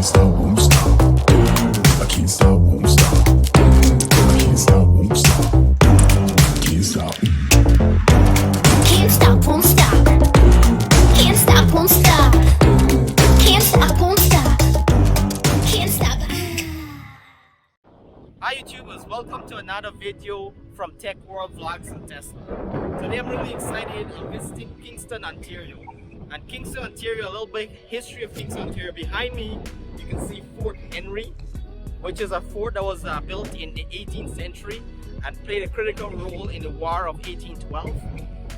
stop, won't stop. I can't stop, won't stop. I can't stop, won't stop. Can't stop. Can't stop, won't stop. Can't stop, won't stop. Can't stop, won't stop. Can't stop. Hi YouTubers, welcome to another video from Tech World Vlogs and Tesla. Today I'm really excited. I'm visiting Kingston, Ontario. And Kingston, Ontario, a little bit history of Kingston, Ontario. Behind me, you can see Fort Henry, which is a fort that was built in the 18th century and played a critical role in the War of 1812.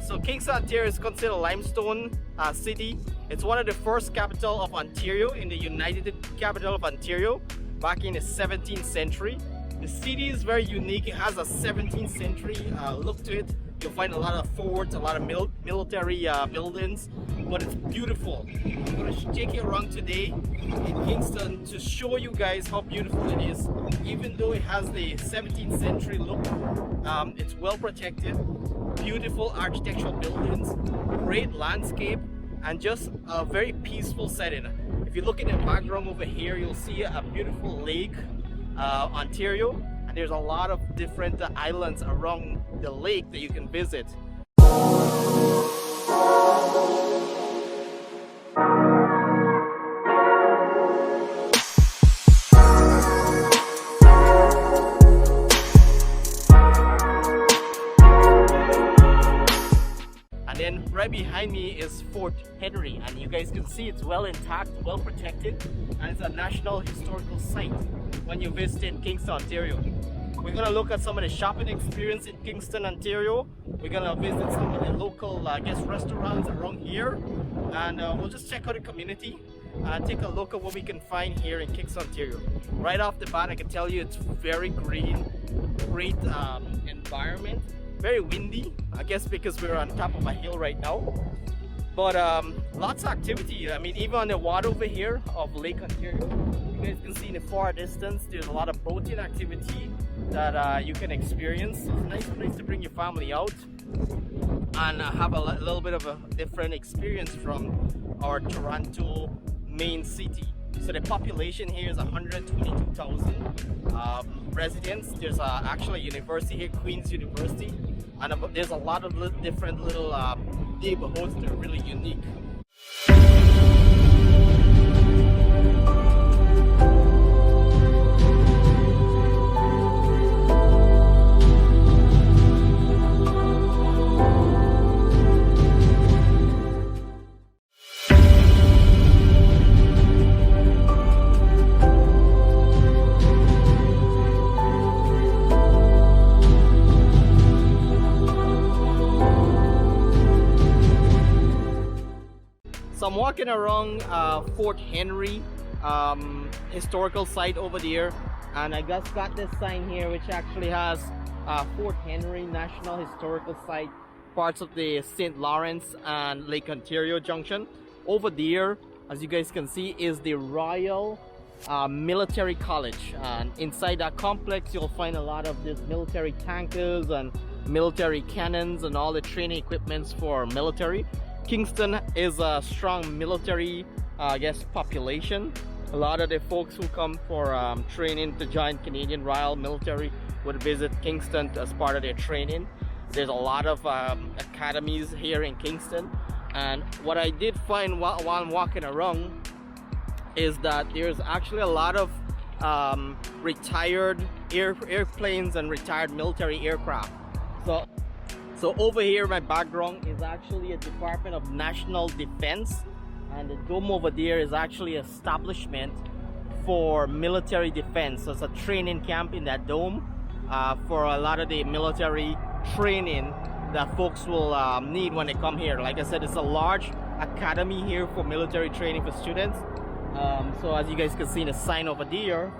So Kingston, Ontario is considered a limestone city. It's one of the first capital of Ontario in the United Capital of Ontario back in the 17th century. The city is very unique. It has a 17th century look to it. You'll find a lot of forts, a lot of military buildings, but it's beautiful. I'm going to take you around today in Kingston to show you guys how beautiful it is. Even though it has the 17th century look, it's well protected, beautiful architectural buildings, great landscape, and just a very peaceful setting. If you look in the background over here, you'll see a beautiful lake, Ontario, and there's a lot of different islands around the lake that you can visit. And then right behind me is Fort Henry, and you guys can see it's well intact, well protected, and it's a national historical site when you visit Kingston, Ontario. We're gonna look at some of the shopping experience in Kingston, Ontario. We're gonna visit some of the local, restaurants around here, and we'll just check out the community and take a look at what we can find here in Kingston, Ontario. Right off the bat, I can tell you it's very green, great environment, very windy, I guess because we're on top of a hill right now. But lots of activity. I mean, even on the water over here of Lake Ontario, you guys can see in the far distance, there's a lot of boating activity that you can experience. It's a nice place to bring your family out and have a little bit of a different experience from our Toronto main city. So the population here is 122,000 residents. There's actually a university here, Queen's University, and there's a lot of different little neighborhoods that are really unique. So I'm walking around Fort Henry historical site over there, and I just got this sign here which actually has Fort Henry National Historical Site, parts of the St. Lawrence and Lake Ontario Junction. Over there, as you guys can see, is the Royal Military College, and inside that complex you'll find a lot of these military tankers and military cannons and all the training equipments for military. Kingston is a strong military, population. A lot of the folks who come for training to join Canadian Royal Military would visit Kingston as part of their training. There's a lot of academies here in Kingston, and what I did find while I'm walking around is that there's actually a lot of retired airplanes and retired military aircraft. So over here, my background is actually a Department of National Defense, and the dome over there is actually an establishment for military defense. So it's a training camp in that dome for a lot of the military training that folks will need when they come here. Like I said, it's a large academy here for military training for students. So as you guys can see in the sign over there,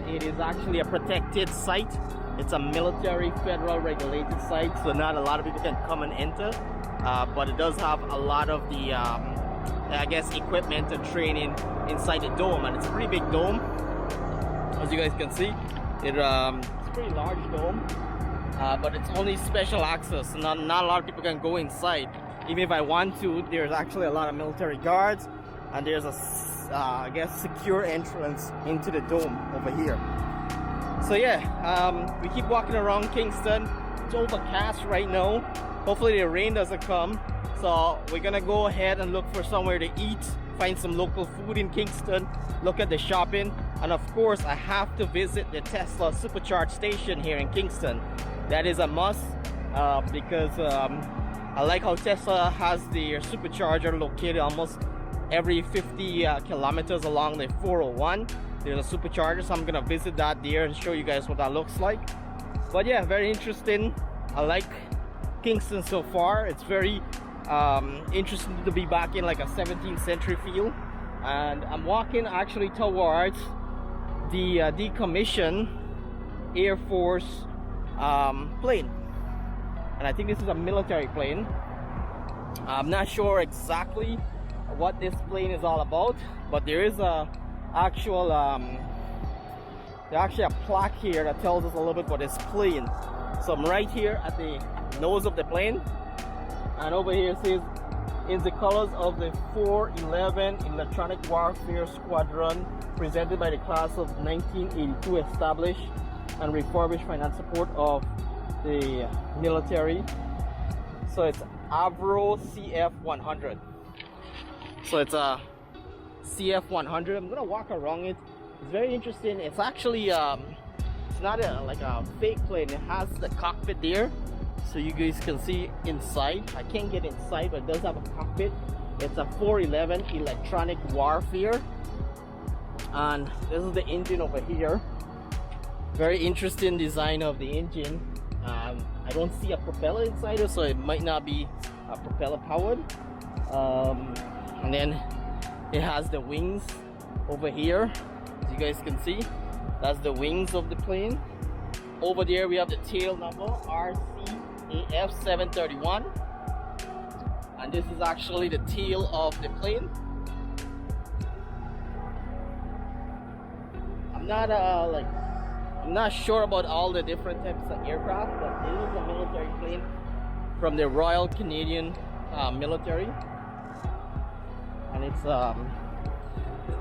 it is actually a protected site. It's a military federal regulated site, so not a lot of people can come and enter, but it does have a lot of the equipment and training inside the dome, and it's a pretty big dome. As you guys can see, it's a pretty large dome, but it's only special access. Not a lot of people can go inside. Even if I want to, there's actually a lot of military guards, and there's a I guess, secure entrance into the dome over here. So yeah, we keep walking around Kingston. It's overcast right now. Hopefully the rain doesn't come. So we're gonna go ahead and look for somewhere to eat, find some local food in Kingston, look at the shopping, and of course I have to visit the Tesla Supercharge station here in Kingston. That is a must because I like how Tesla has their supercharger located almost every 50 kilometers along the 401. There's a supercharger, so I'm gonna visit that there and show you guys what that looks like. But yeah, very interesting. I like Kingston so far. It's very interesting to be back in like a 17th century feel. And I'm walking actually towards the decommissioned Air Force plane. And I think this is a military plane. I'm not sure exactly what this plane is all about, but there is a actual there's actually a plaque here that tells us a little bit about this plane. So I'm right here at the nose of the plane, and over here it says, in the colors of the 411 Electronic Warfare Squadron, presented by the class of 1982, established and refurbished finance support of the military. So it's Avro CF100. So it's a CF100. I'm gonna walk around it. It's very interesting. It's actually it's not like a fake plane. It has the cockpit there, so you guys can see inside. I can't get inside, but it does have a cockpit. It's a 411 Electronic Warfare, and this is the engine over here. Very interesting design of the engine. I don't see a propeller inside it, so it might not be a propeller powered. And then it has the wings over here, as you guys can see. That's the wings of the plane. Over there we have the tail number RCAF731, and this is actually the tail of the plane. I'm not sure about all the different types of aircraft, but this is a military plane from the Royal Canadian military. And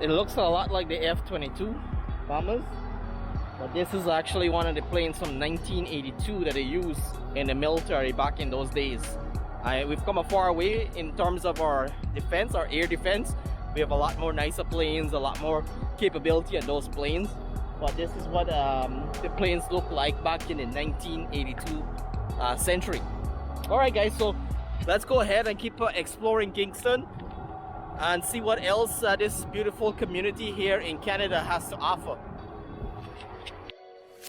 it looks a lot like the F-22 bombers, but this is actually one of the planes from 1982 that they used in the military back in those days. We've come a far way in terms of our defense, our air defense. We have a lot more nicer planes, a lot more capability on those planes, but this is what the planes look like back in the 1982 century. Alright guys, so let's go ahead and keep exploring Kingston and see what else this beautiful community here in Canada has to offer.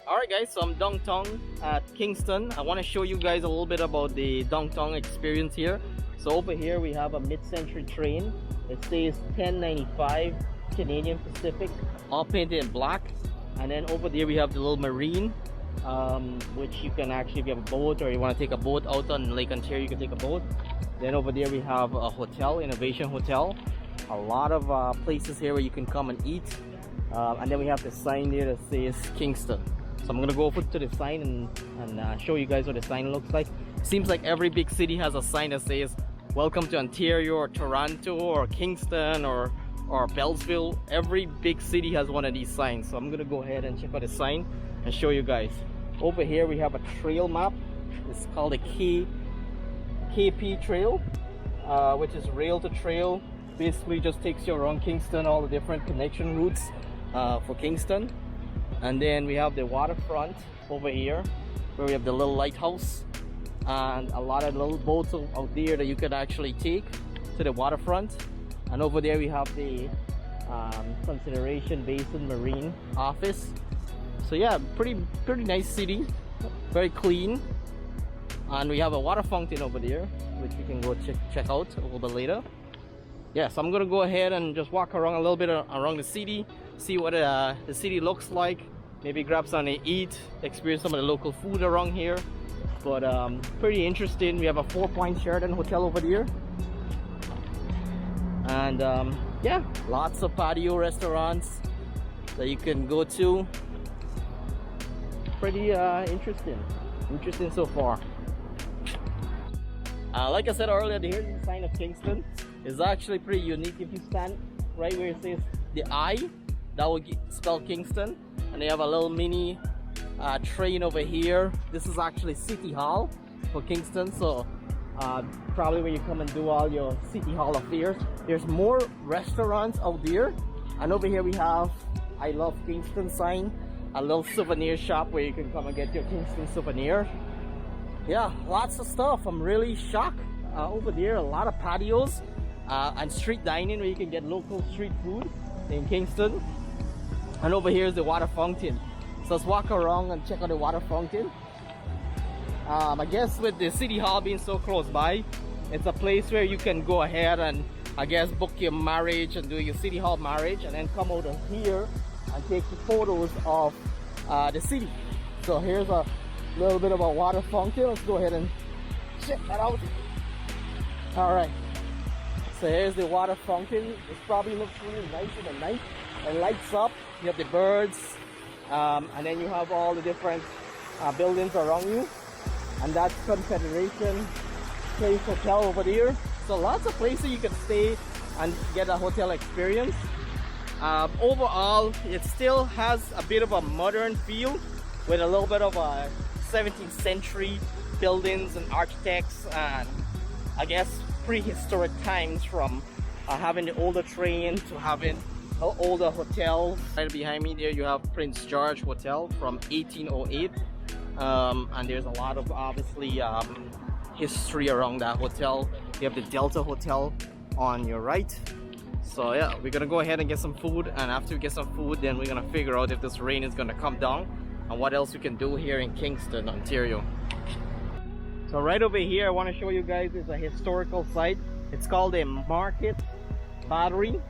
Alright guys, so I'm downtown at Kingston. I want to show you guys a little bit about the downtown experience here. So over here we have a mid-century train. It says 1095 Canadian Pacific, all painted in black. And then over there we have the little marine, which you can actually, if you have a boat or you want to take a boat out on Lake Ontario, you can take a boat. Then over there we have a hotel, Innovation Hotel. A lot of places here where you can come and eat. And then we have the sign there that says Kingston. So I'm gonna go over to the sign and show you guys what the sign looks like. Seems like every big city has a sign that says welcome to Ontario or Toronto or Kingston or Bellsville. Every big city has one of these signs. So I'm gonna go ahead and check out the sign and show you guys. Over here we have a trail map. It's called a KP trail, which is rail to trail. Basically just takes you around Kingston, all the different connection routes for Kingston. And then we have the waterfront over here, where we have the little lighthouse and a lot of little boats out there that you could actually take to the waterfront. And over there we have the Consideration Basin Marine office. So yeah, pretty nice city, very clean. And we have a water fountain over there, which we can go check out a little bit later. Yeah, so I'm gonna go ahead and just walk around a little bit around the city, see what the city looks like, maybe grab something to eat, experience some of the local food around here. But pretty interesting. We have a 4-point Sheraton hotel over there, and yeah, lots of patio restaurants that you can go to. Pretty interesting so far. Like I said earlier, the hidden sign of Kingston is actually pretty unique. If you stand right where it says the I, that would spell Kingston. And they have a little mini train over here. This is actually City Hall for Kingston, so probably when you come and do all your City Hall affairs. There's more restaurants out there, and over here we have I Love Kingston sign, a little souvenir shop where you can come and get your Kingston souvenir. Yeah, lots of stuff. I'm really shocked. Over there, a lot of patios and street dining where you can get local street food in Kingston. And over here is the water fountain. So let's walk around and check out the water fountain. I guess with the City Hall being so close by, it's a place where you can go ahead and I guess book your marriage and do your City Hall marriage, and then come over here and take the photos of the city. So here's a little bit of a water fountain. Let's go ahead and check that out. All right, so here's the water fountain. It probably looks really nice in the night. It lights up. You have the birds, and then you have all the different buildings around you, and that's Confederation Place Hotel over there. So lots of places you can stay and get a hotel experience. Overall, it still has a bit of a modern feel with a little bit of a 17th century buildings and architects, and I guess prehistoric times, from having the older train to having an older hotel. Right behind me there you have Prince George Hotel from 1808, and there's a lot of obviously history around that hotel. You have the Delta Hotel on your right. So yeah, we're gonna go ahead and get some food, and after we get some food, then we're gonna figure out if this rain is gonna come down and what else we can do here in Kingston, Ontario. So right over here I want to show you guys is a historical site. It's called a Market Battery,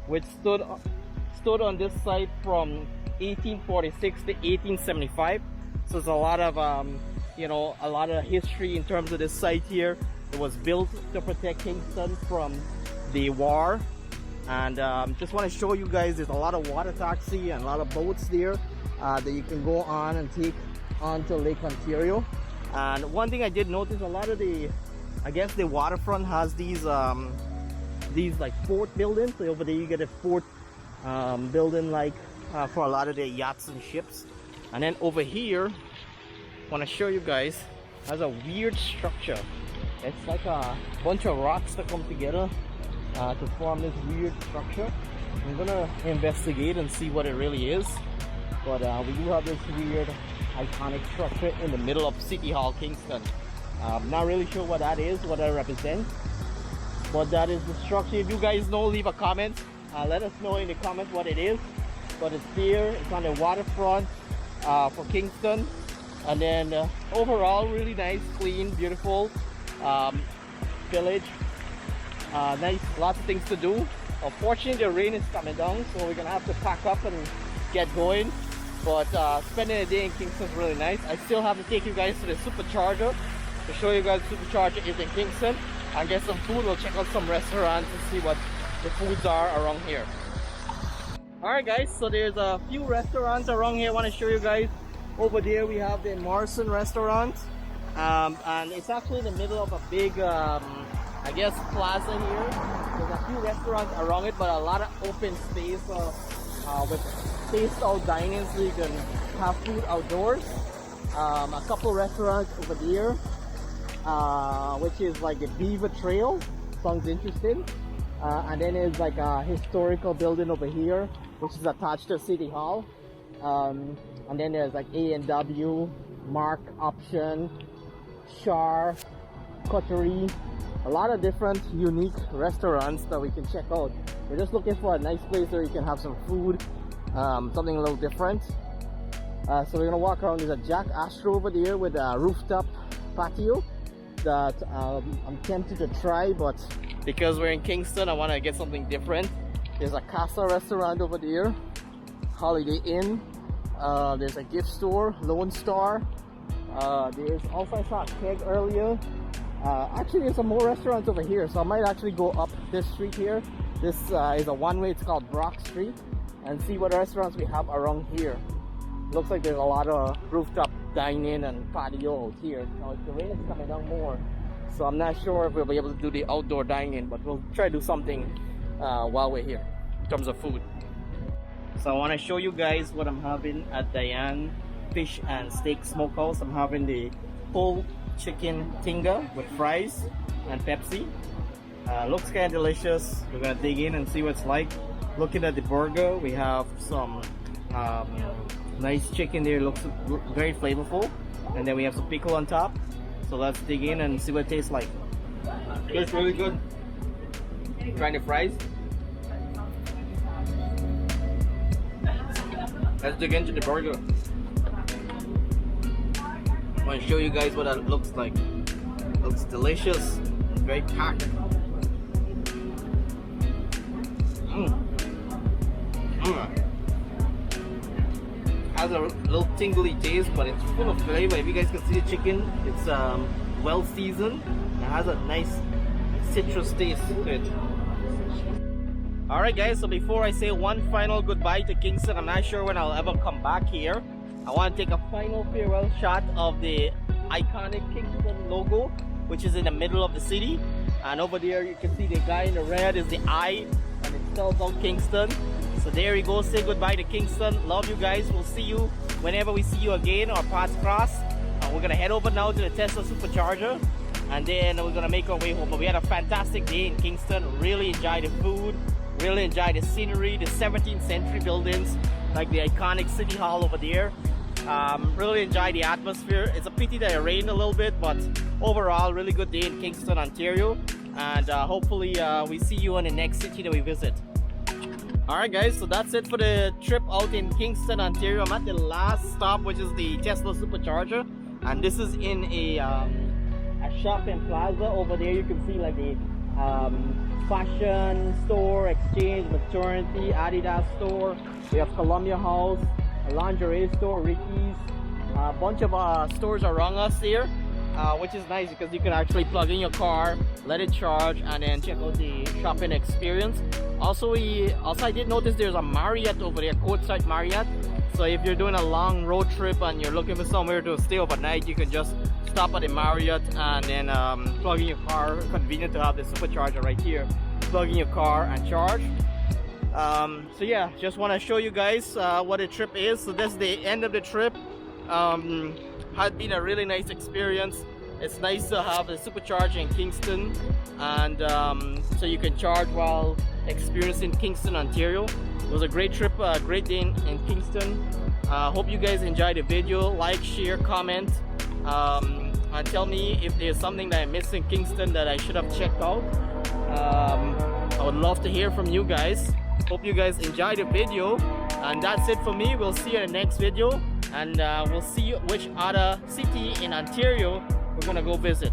which stood on this site from 1846 to 1875. So there's a lot of you know, a lot of history in terms of this site here. It was built to protect Kingston from the war, and just want to show you guys there's a lot of water taxi and a lot of boats there that you can go on and take onto Lake Ontario. And one thing I did notice, a lot of the, I guess the waterfront has these like fort buildings. So over there you get a fort building like for a lot of the yachts and ships. And then over here, I want to show you guys, has a weird structure. It's like a bunch of rocks that come together to form this weird structure. I'm gonna investigate and see what it really is. But we do have this weird iconic structure in the middle of City Hall, Kingston. Not really sure what that is, what that represents, but that is the structure. If you guys know, leave a comment. Let us know in the comments what it is. But it's there, it's on the waterfront for Kingston. And then overall, really nice, clean, beautiful village. Nice, lots of things to do. Unfortunately, the rain is coming down, so we're gonna have to pack up and get going. But spending a day in Kingston is really nice. I still have to take you guys to the Supercharger to show you guys Supercharger is in Kingston, and get some food. We'll check out some restaurants and see what the foods are around here. Alright guys, so there's a few restaurants around here I want to show you guys. Over there we have the Morrison Restaurant, and it's actually in the middle of a big I guess plaza here. There's a few restaurants around it, but a lot of open space with spaced out dining, so you can have food outdoors. A couple restaurants over there, which is like the Beaver Trail. Sounds interesting. And then there's like a historical building over here, which is attached to City Hall. And then there's like A&W, Mark Option, Char, Cuttery. A lot of different unique restaurants that we can check out. We're just looking for a nice place where you can have some food, something a little different. So we're gonna walk around. There's a Jack Astro over there with a rooftop patio that I'm tempted to try, but because we're in Kingston, I want to get something different. There's a Casa restaurant over there, Holiday Inn. There's a gift store, Lone Star. There's also, I saw a keg earlier. Actually, there's some more restaurants over here, so I might actually go up this street here. This is a one-way. It's called Brock Street, and see what restaurants we have around here. Looks like there's a lot of rooftop dining and patio out here. Now the rain is coming down more, so I'm not sure if we'll be able to do the outdoor dining, but we'll try to do something while we're here. in terms of food. So I want to show you guys what I'm having at Diane Fish and Steak Smokehouse. I'm having the whole chicken tinga with fries and Pepsi. Looks kind of delicious. We're gonna dig in and see what it's like. Looking at the burger, we have some nice chicken there. Looks very flavorful, and then we have some pickle on top. So let's dig in and see what it tastes like. Tastes really good. Trying the fries. Let's dig into the burger. I want to show you guys what that looks like. Looks delicious. It's very packed. Has a little tingly taste, but it's full of flavor. If you guys can see the chicken, it's well seasoned. It has a nice citrus taste to it. Alright guys, so before I say one final goodbye to Kingston, I'm not sure when I'll ever come back here. I want to take a final farewell shot of the iconic Kingston logo, which is in the middle of the city. And over there you can see the guy in the red is the I, and it spells out Kingston. So there you go, say goodbye to Kingston. Love you guys. We'll see you whenever we see you again, our paths cross. We're gonna head over now to the Tesla Supercharger, and then we're gonna make our way home. But we had a fantastic day in Kingston. Really enjoyed the food, really enjoyed the scenery, the 17th century buildings, like the iconic City Hall over there. Really enjoyed the atmosphere. It's a pity that it rained a little bit, but overall, really good day in Kingston, Ontario. And hopefully we see you in the next city that we visit. Alright guys, so that's it for the trip out in Kingston, Ontario. I'm at the last stop, which is the Tesla Supercharger, and this is in a shopping plaza. Over there you can see like the fashion store, exchange, maternity, Adidas store. We have Columbia House, a lingerie store, Ricky's, a bunch of stores around us here, which is nice because you can actually plug in your car, let it charge, and then check out the shopping experience. Also, I did notice there's a Marriott over there, Courtside Marriott. So if you're doing a long road trip and you're looking for somewhere to stay overnight, you can just stop at the Marriott and then plug in your car. Convenient to have the supercharger right here. Plug in your car and charge. So yeah, just want to show you guys what the trip is. So that's the end of the trip. Had been a really nice experience. It's nice to have a supercharger in Kingston, and so you can charge while experiencing Kingston, Ontario. It was a great trip, a great day in Kingston. Hope you guys enjoyed the video. Like, share, comment, and tell me if there's something that I missed in Kingston that I should have checked out. I would love to hear from you guys. Hope you guys enjoyed the video, and that's it for me. We'll see you in the next video, and we'll see which other city in Ontario we're gonna go visit.